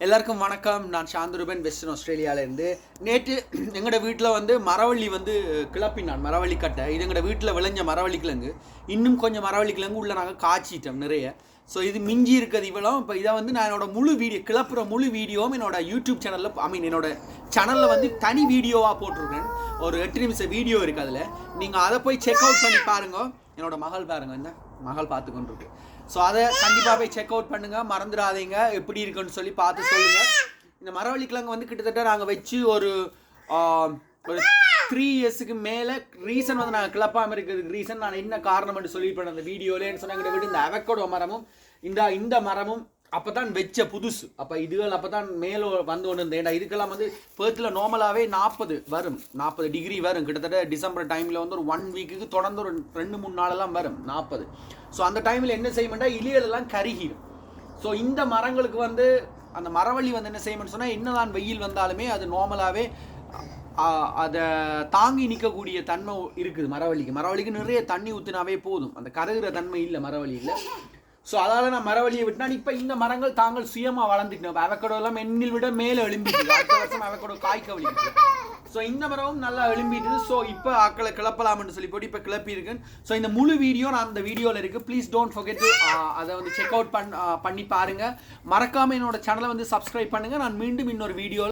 எல்லாருக்கும் வணக்கம். நான் சாந்தரூபன், வெஸ்டர்ன் ஆஸ்திரேலியாவிலேருந்து. நேற்று எங்களோட வீட்டில் வந்து மரவள்ளி வந்து கிளப்பினான், மரவள்ளி கட்டை. இது எங்களோட வீட்டில் விளைஞ்ச மரவள்ளி கிழங்கு. இன்னும் கொஞ்சம் மரவள்ளி கிழங்கு உள்ள நாங்கள் காய்ச்சிட்டோம் நிறைய. ஸோ இது மிஞ்சி இருக்கிறது இவ்வளோ. இப்போ இதை வந்து நான் என்னோட முழு வீடியோ கிளப்புற முழு வீடியோவும் என்னோட யூடியூப் சேனலில் என்னோட சேனலில் வந்து தனி வீடியோவாக போட்டிருக்கேன். ஒரு 8 நிமிஷம் வீடியோ இருக்குது அதில். நீங்கள் அதை போய் செக் அவுட் பண்ணி பாருங்க. என்னோட மகள் பாருங்க, இந்த மகள் பார்த்து கொண்டு இருக்கு. ஸோ அதை கண்டிப்பாக போய் செக் அவுட் பண்ணுங்கள், மறந்துடாதீங்க. எப்படி இருக்குன்னு சொல்லி பார்த்து சொல்லுங்கள். இந்த மரவள்ளி கிழங்கு வந்து கிட்டத்தட்ட நாங்கள் வச்சு ஒரு 3 இயர்ஸுக்கு மேலே. ரீசன் வந்து நாங்கள் கிளப்பாமல் இருக்கிறதுக்கு ரீசன் நான் என்ன காரணம்னு சொல்லியிருப்பேன் அந்த வீடியோலேன்னு சொன்னாங்க. விட்டு இந்த அவக்கோடோ மரமும் இந்த மரமும் அப்போ தான் வச்ச புதுசு. அப்போ இதுகள் அப்போ தான் மேலே வந்து ஒன்று இருந்தேன். ஏன்னா இதுக்கெல்லாம் வந்து பேர்த்தில் நார்மலாகவே 40 டிகிரி வரும். கிட்டத்தட்ட டிசம்பர் டைமில் வந்து ஒரு 1 வீக்குக்கு தொடர்ந்து ஒரு 2-3 நாளெல்லாம் வரும் 40. ஸோ அந்த டைமில் என்ன செய்யணும்னா இலியெல்லாம் கருகிடும். ஸோ இந்த மரங்களுக்கு வந்து அந்த மரவள்ளி வந்து என்ன செய்யணும்னு சொன்னால் என்னதான் வெயில் வந்தாலுமே அது நார்மலாகவே அதை தாங்கி நிற்கக்கூடிய தன்மை இருக்குது மரவள்ளிக்கு நிறைய தண்ணி ஊற்றினாவே போதும். அந்த கருகிற தன்மை இல்லை மரவள்ளியில். ஸோ அதால் நான் மரவள்ளியை விட்டுனா இப்போ இந்த மரங்கள் தாங்கள் சுயமாக வளர்ந்துட்டோம். அவக்கடோ எல்லாம் எண்ணில் விட மேலே எழும்பிட்டு, அடுத்த வருஷம் அவக்கடோ காய்க்க வலிக்கிட்டு. ஸோ இந்த மரமும் நல்லா எழும்பிட்டு. ஸோ இப்போ ஆக்களை கிளப்பலாம்னு சொல்லி போட்டு இப்போ கிளப்பி இருக்குன்னு. ஸோ இந்த முழு வீடியோ நான் அந்த வீடியோவில் இருக்குது. ப்ளீஸ் டோன்ட் ஃபர்கெட் அதை வந்து செக் அவுட் பண்ணி பாருங்கள். மறக்காமல் என்னோட சேனலை வந்து சப்ஸ்கிரைப் பண்ணுங்கள். நான் மீண்டும் இன்னொரு வீடியோவில்